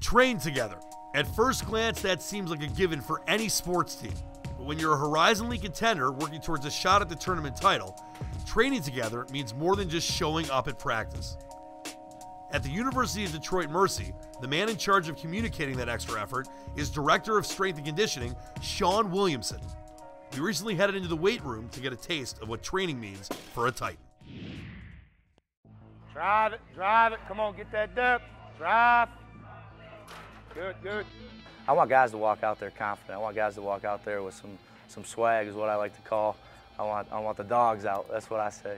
Train together. At first glance, that seems like a given for any sports team. But when you're a Horizon League contender working towards a shot at the tournament title, training together means more than just showing up at practice. At the University of Detroit Mercy, the man in charge of communicating that extra effort is Director of Strength and Conditioning, Sean Williamson. We recently headed into the weight room to get a taste of what training means for a Titan. Drive it, come on, get that depth, drive. Good, good. I want guys to walk out there confident. I want guys to walk out there with some swag is what I like to call. I want the dogs out, that's what I say.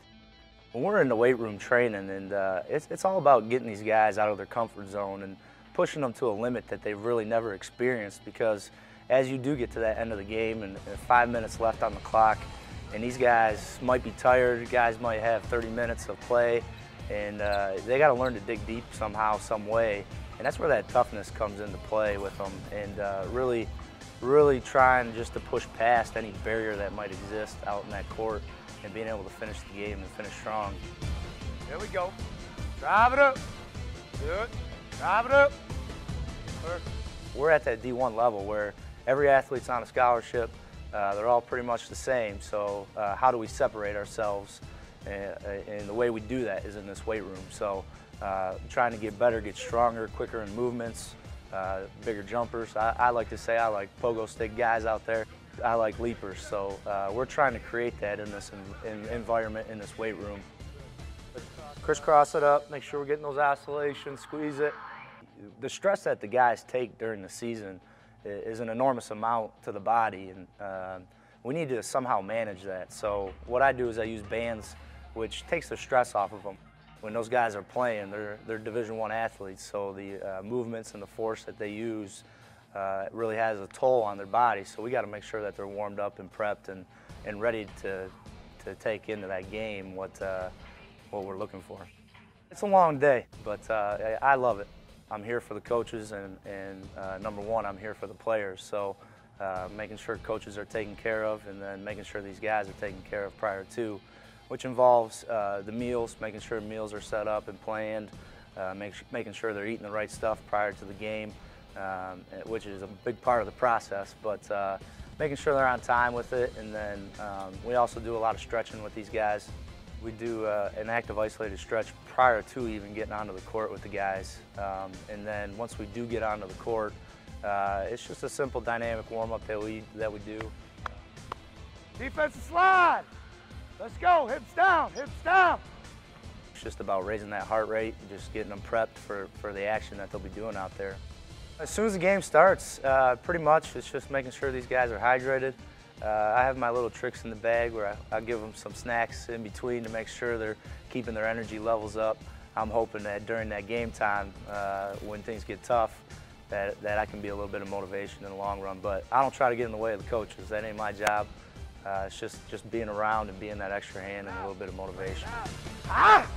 When we're in the weight room training, and it's all about getting these guys out of their comfort zone and pushing them to a limit that they've really never experienced, because as you do get to that end of the game and 5 minutes left on the clock, and these guys might be tired, guys might have 30 minutes of play, and they got to learn to dig deep somehow, some way, and that's where that toughness comes into play with them, and really trying just to push past any barrier that might exist out in that court and being able to finish the game and finish strong. There we go. Drive it up. Good. Drive it up. Perfect. We're at that D1 level where every athlete's on a scholarship. They're all pretty much the same, so how do we separate ourselves? And the way we do that is in this weight room. So trying to get better, get stronger, quicker in movements, bigger jumpers. I like to say I like pogo stick guys out there. I like leapers, so we're trying to create that in this environment, in this weight room. Crisscross it up, make sure we're getting those oscillations, squeeze it. The stress that the guys take during the season is an enormous amount to the body, and we need to somehow manage that. So what I do is I use bands, which takes the stress off of them. When those guys are playing, they're Division I athletes, so the movements and the force that they use really has a toll on their body. So we got to make sure that they're warmed up and prepped and ready to take into that game what we're looking for. It's a long day, but I love it. I'm here for the coaches, and number one, I'm here for the players. So making sure coaches are taken care of, and then making sure these guys are taken care of prior to, which involves the meals, making sure meals are set up and planned, making sure they're eating the right stuff prior to the game, which is a big part of the process, but making sure they're on time with it. And then we also do a lot of stretching with these guys. We do an active isolated stretch prior to even getting onto the court with the guys. And then once we do get onto the court, it's just a simple dynamic warm-up that we do. Defensive slide. Let's go, hips down, hips down. It's just about raising that heart rate and just getting them prepped for the action that they'll be doing out there. As soon as the game starts, pretty much it's just making sure these guys are hydrated. I have my little tricks in the bag where I give them some snacks in between to make sure they're keeping their energy levels up. I'm hoping that during that game time, when things get tough, that I can be a little bit of motivation in the long run. But I don't try to get in the way of the coaches. That ain't my job. It's just being around and being that extra hand and a little bit of motivation. Ah!